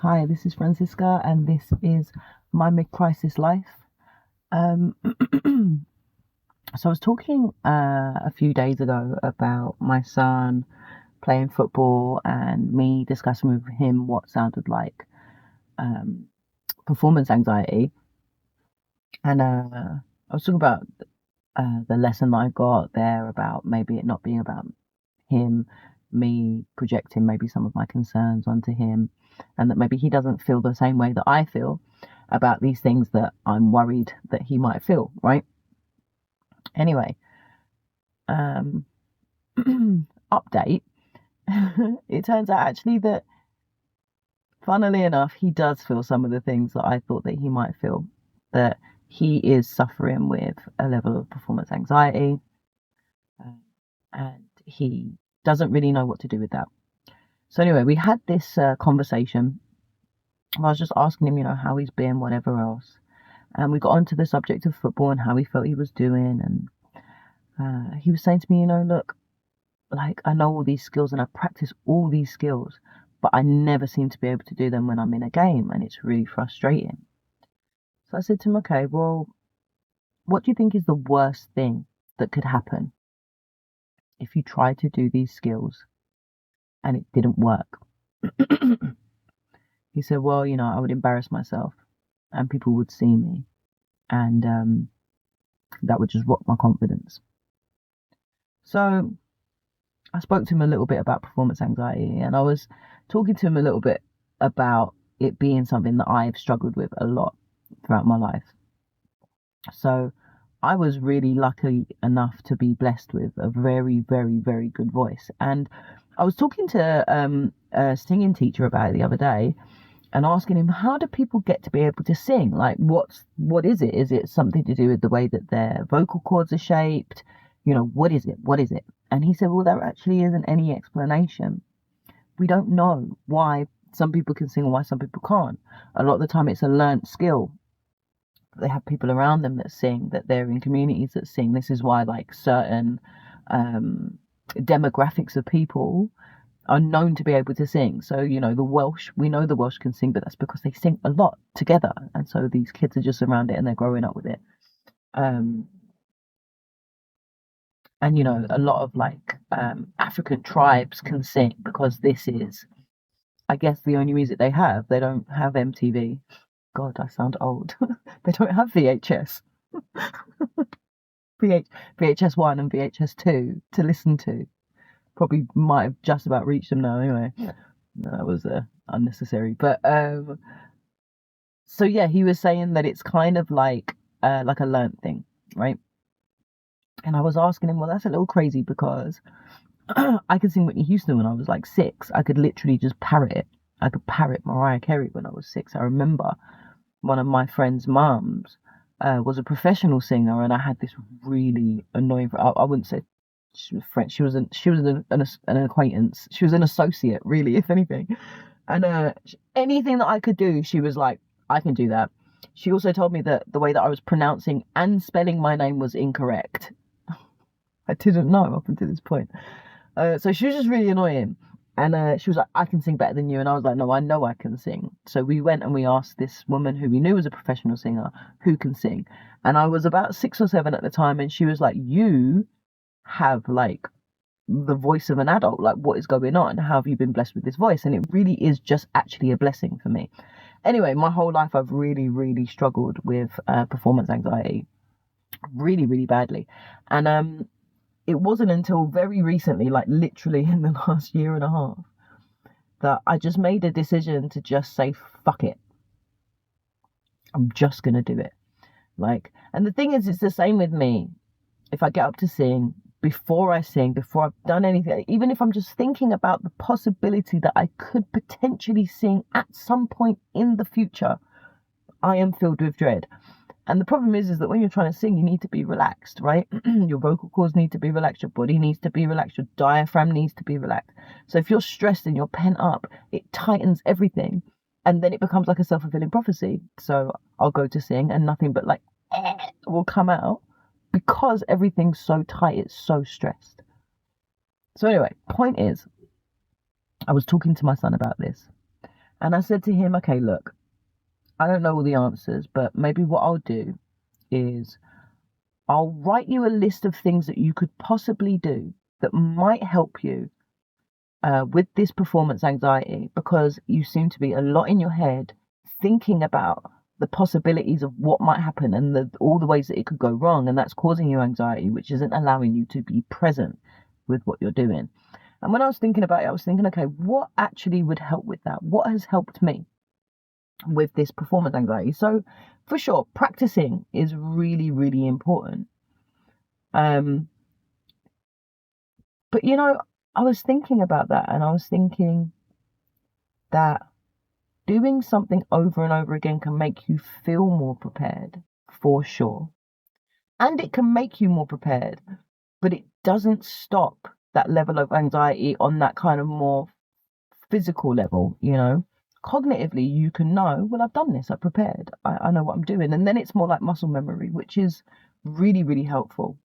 Hi, this is Francisca, and this is my mid-crisis life. Um, so I was talking a few days ago about my son playing football and me discussing with him what sounded like um, performance anxiety. And I was talking about the lesson that I got there about maybe it not being about him, me projecting maybe some of my concerns onto him, and that maybe he doesn't feel the same way that I feel about these things that I'm worried that he might feel, right? Anyway, um, update. It turns out actually that, funnily enough, he does feel some of the things that I thought that he might feel. That he is suffering with a level of performance anxiety, um, and he doesn't really know what to do with that. So anyway, we had this conversation. I was just asking him, how he's been, whatever else. And we got onto the subject of football and how he felt he was doing. And he was saying to me, look, like I know all these skills and I practice all these skills, but I never seem to be able to do them when I'm in a game, and it's really frustrating. So I said to him, okay, well, what do you think is the worst thing that could happen if you try to do these skills and it didn't work? He said, well, I would embarrass myself and people would see me, and that would just rock my confidence. So I spoke to him a little bit about performance anxiety, and I was talking to him a little bit about it being something that I've struggled with a lot throughout my life. So I was really lucky enough to be blessed with a very, very, very good voice. And I was talking to a singing teacher about it the other day, and asking him, how do people get to be able to sing? Like, what is it? Is it something to do with the way that their vocal cords are shaped? What is it? What is it? And he said, well, there actually isn't any explanation. We don't know why some people can sing and why some people can't. A lot of the time it's a learnt skill. They have people around them that sing, that they're in communities that sing. This is why like certain demographics of people are known to be able to sing. So, the Welsh, we know the Welsh can sing, but that's because they sing a lot together. And so these kids are just around it and they're growing up with it. And, a lot of like African tribes can sing because this is, I guess, the only music they have. They don't have MTV. God, I sound old. They don't have VHS. VHS 1 and VHS 2 to listen to. Probably might have just about reached them now anyway. Yeah. No, that was unnecessary. But so yeah, he was saying that it's kind of like a learnt thing, right? And I was asking him, well, that's a little crazy because I could sing Whitney Houston when I was like 6. I could literally just parrot it. I could parrot Mariah Carey when I was 6. I remember one of my friend's mums was a professional singer, and I had this really annoying. I wouldn't say she was French. She was an acquaintance. She was an associate, really, if anything. And anything that I could do, she was like, I can do that. She also told me that the way that I was pronouncing and spelling my name was incorrect. I didn't know up until this point. So she was just really annoying. And she was like, I can sing better than you. And I was like, no, I know I can sing. So we went and we asked this woman who we knew was a professional singer who can sing. And I was about 6 or 7 at the time. And she was like, you have like the voice of an adult. Like, what is going on? How have you been blessed with this voice? And it really is just actually a blessing for me. Anyway, my whole life I've really, really struggled with performance anxiety. Really, really badly. And it wasn't until very recently, like literally in the last year and a half, that I just made a decision to just say, fuck it. I'm just going to do it. Like, and the thing is, it's the same with me. If I get up to sing, before I sing, before I've done anything, even if I'm just thinking about the possibility that I could potentially sing at some point in the future, I am filled with dread. And the problem is that when you're trying to sing, you need to be relaxed, right? Your vocal cords need to be relaxed. Your body needs to be relaxed. Your diaphragm needs to be relaxed. So if you're stressed and you're pent up, it tightens everything. And then it becomes like a self-fulfilling prophecy. So I'll go to sing and nothing but like will come out because everything's so tight. It's so stressed. So anyway, point is, I was talking to my son about this. And I said to him, okay, look, I don't know all the answers, but maybe what I'll do is I'll write you a list of things that you could possibly do that might help you with this performance anxiety, because you seem to be a lot in your head thinking about the possibilities of what might happen and all the ways that it could go wrong, and that's causing you anxiety, which isn't allowing you to be present with what you're doing. And when I was thinking about it, I was thinking, okay, what actually would help with that? What has helped me with this performance anxiety? So for sure, practicing is really, really important. But I was thinking about that, and I was thinking that doing something over and over again can make you feel more prepared, for sure. And it can make you more prepared, but it doesn't stop that level of anxiety on that kind of more physical level, Cognitively, you can know, well, I've done this, I've prepared, I know what I'm doing. And then it's more like muscle memory, which is really, really helpful.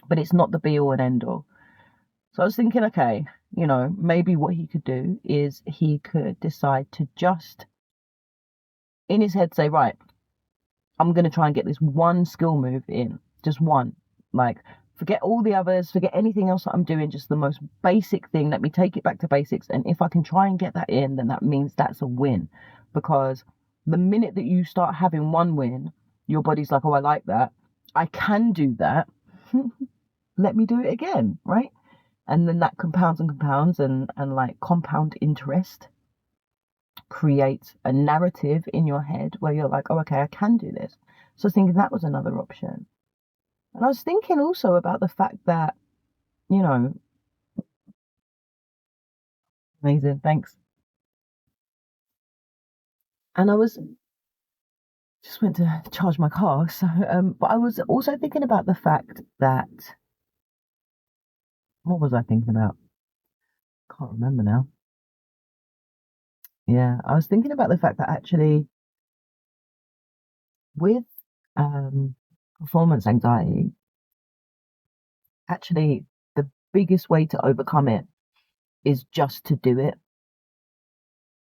But it's not the be all and end all. So I was thinking, okay, maybe what he could do is he could decide to just, in his head, say, right, I'm going to try and get this one skill move in, just one. Like, forget all the others, forget anything else that I'm doing, just the most basic thing. Let me take it back to basics. And if I can try and get that in, then that means that's a win. Because the minute that you start having one win, your body's like, oh, I like that. I can do that. Let me do it again, right? And then that compounds and compounds, and like compound interest creates a narrative in your head where you're like, oh, okay, I can do this. So I was thinking that was another option. And I was thinking also about the fact that, amazing, thanks. And I was just went to charge my car. So, but I was also thinking about the fact that, what was I thinking about? Can't remember now. Yeah, I was thinking about the fact that actually with performance anxiety, actually the biggest way to overcome it is just to do it.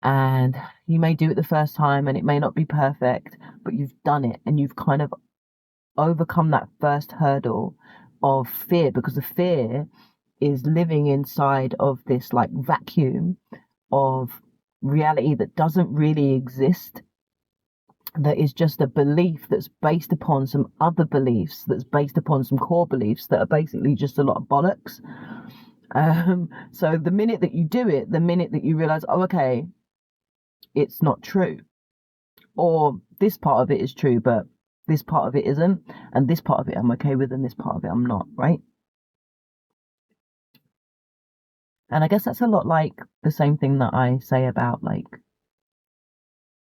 And you may do it the first time and it may not be perfect, but you've done it and you've kind of overcome that first hurdle of fear, because the fear is living inside of this like vacuum of reality that doesn't really exist, that is just a belief that's based upon some other beliefs, that's based upon some core beliefs that are basically just a lot of bollocks. So the minute that you do it, the minute that you realize, oh, okay, it's not true, or this part of it is true, but this part of it isn't, and this part of it I'm okay with, and this part of it I'm not, right? And I guess that's a lot like the same thing that I say about like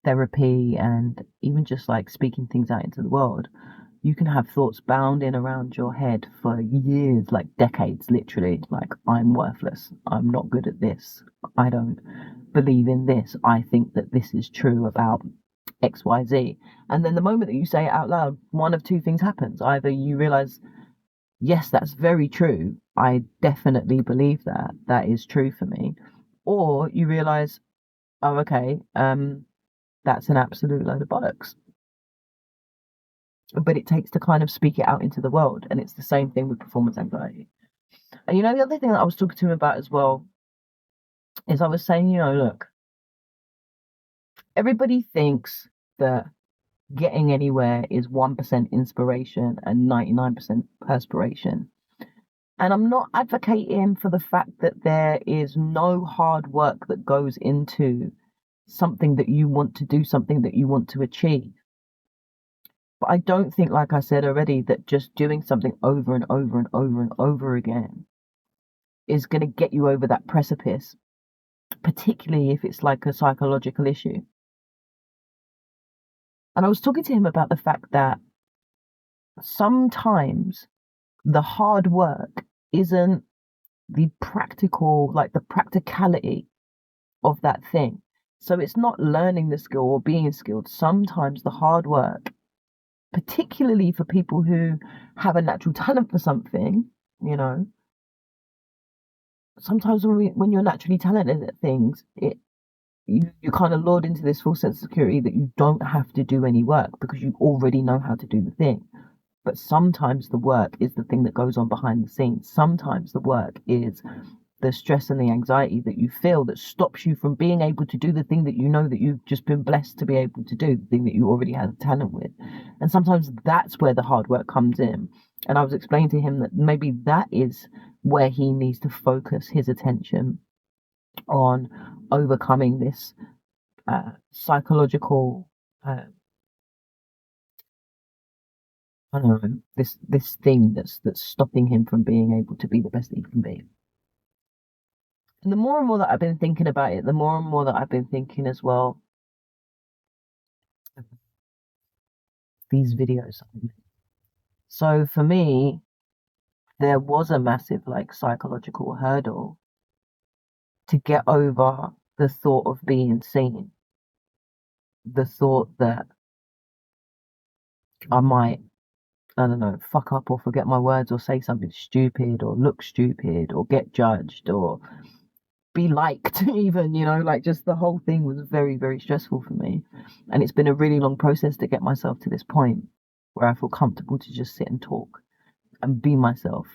therapy and even just like speaking things out into the world. You can have thoughts bounding around your head for years, like decades, literally, like, I'm worthless, I'm not good at this, I don't believe in this, I think that this is true about XYZ. And then the moment that you say it out loud, one of two things happens. Either you realize, yes, that's very true, I definitely believe that, that is true for me. Or you realize, oh, okay, that's an absolute load of bollocks. But it takes to kind of speak it out into the world. And it's the same thing with performance anxiety. And the other thing that I was talking to him about as well is I was saying, look, everybody thinks that getting anywhere is 1% inspiration and 99% perspiration. And I'm not advocating for the fact that there is no hard work that goes into something that you want to do, something that you want to achieve. But I don't think, like I said already, that just doing something over and over and over and over again is going to get you over that precipice, particularly if it's like a psychological issue. And I was talking to him about the fact that sometimes the hard work isn't the practical, like the practicality of that thing. So it's not learning the skill or being skilled. Sometimes the hard work, particularly for people who have a natural talent for something, sometimes when you're naturally talented at things, you kind of lured into this false sense of security that you don't have to do any work because you already know how to do the thing. But sometimes the work is the thing that goes on behind the scenes. Sometimes the work is the stress and the anxiety that you feel that stops you from being able to do the thing that you know that you've just been blessed to be able to do, the thing that you already have talent with. And sometimes that's where the hard work comes in. And I was explaining to him that maybe that is where he needs to focus his attention on overcoming this psychological, I don't know, this thing that's stopping him from being able to be the best that he can be. And the more and more that I've been thinking about it, the more and more that I've been thinking as well, these videos. So for me, there was a massive like psychological hurdle to get over the thought of being seen, the thought that I might, I don't know, fuck up or forget my words or say something stupid or look stupid or get judged or be liked even, like just the whole thing was very, very stressful for me. And it's been a really long process to get myself to this point where I feel comfortable to just sit and talk and be myself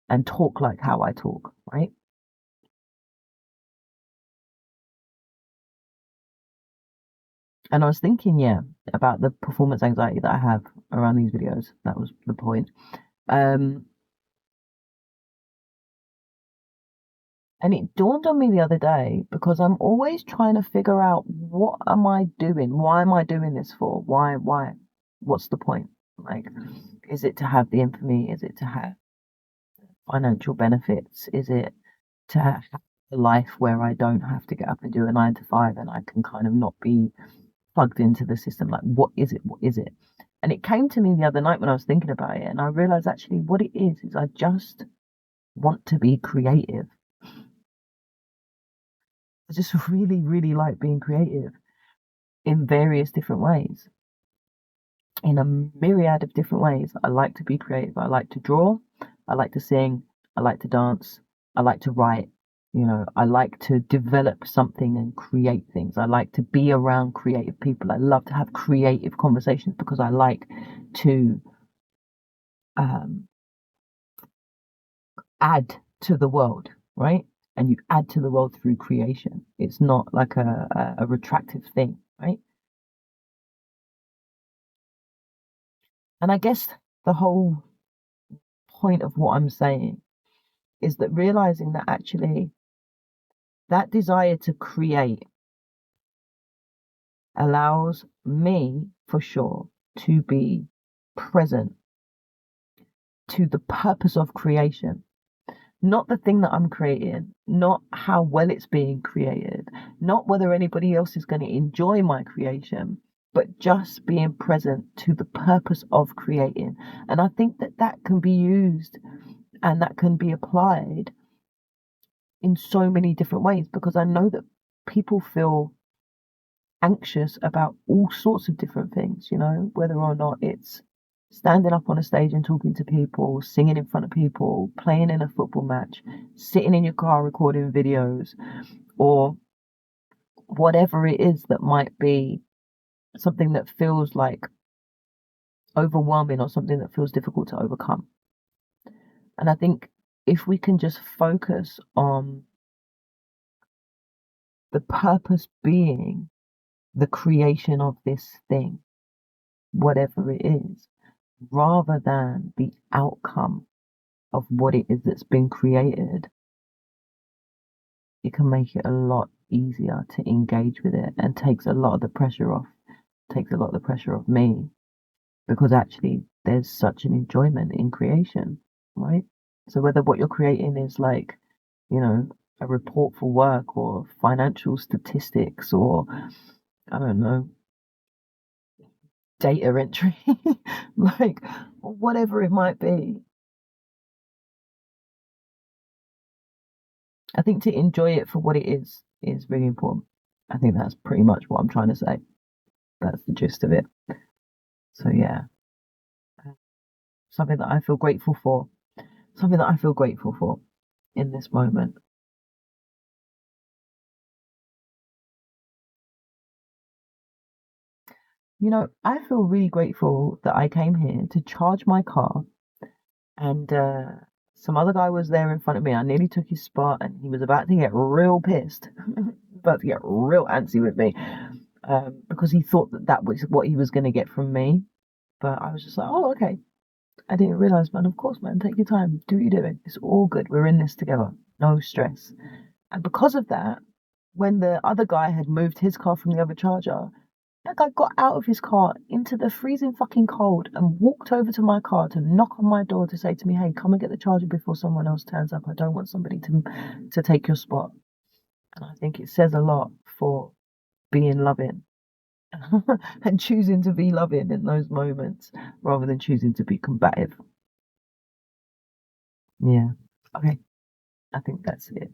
and talk like how I talk, right? And I was thinking, yeah, about the performance anxiety that I have around these videos. That was the point. Um, and it dawned on me the other day because I'm always trying to figure out what am I doing? Why am I doing this for? Why? What's the point? Like, is it to have the infamy? Is it to have financial benefits? Is it to have a life where I don't have to get up and do a 9 to 5 and I can kind of not be plugged into the system? Like, what is it? What is it? And it came to me the other night when I was thinking about it, and I realized actually what it is I just want to be creative. I just really, really like being creative in various different ways, in a myriad of different ways. I like to be creative. I like to draw. I like to sing. I like to dance. I like to write. I like to develop something and create things. I like to be around creative people. I love to have creative conversations because I like to um, add to the world, right? And you add to the world through creation. It's not like a retractive thing, right? And I guess the whole point of what I'm saying is that realizing that actually that desire to create allows me for sure to be present to the purpose of creation, not the thing that I'm creating, not how well it's being created, not whether anybody else is going to enjoy my creation, but just being present to the purpose of creating. And I think that that can be used and that can be applied in so many different ways because I know that people feel anxious about all sorts of different things, whether or not it's standing up on a stage and talking to people, singing in front of people, playing in a football match, sitting in your car recording videos, or whatever it is that might be something that feels like overwhelming or something that feels difficult to overcome. And I think if we can just focus on the purpose being the creation of this thing, whatever it is, rather than the outcome of what it is that's been created, it can make it a lot easier to engage with it and takes a lot of the pressure off, takes a lot of the pressure off me because actually there's such an enjoyment in creation, right? So whether what you're creating is like, a report for work or financial statistics or I don't know, data entry, like whatever it might be, I think to enjoy it for what it is really important. I think that's pretty much what I'm trying to say. That's the gist of it. So yeah, something that I feel grateful for. Something that I feel grateful for in this moment. I feel really grateful that I came here to charge my car, and some other guy was there in front of me. I nearly took his spot, and he was about to get real pissed, about to get real antsy with me, because he thought that that was what he was going to get from me. But I was just like, oh, okay. I didn't realize, man. Of course, man. Take your time. Do what you're doing. It's all good. We're in this together. No stress. And because of that, when the other guy had moved his car from the other charger, that guy got out of his car into the freezing fucking cold and walked over to my car to knock on my door to say to me, "Hey, come and get the charger before someone else turns up. I don't want somebody to take your spot." And I think it says a lot for being loving and choosing to be loving in those moments rather than choosing to be combative. Yeah. Okay. I think that's it.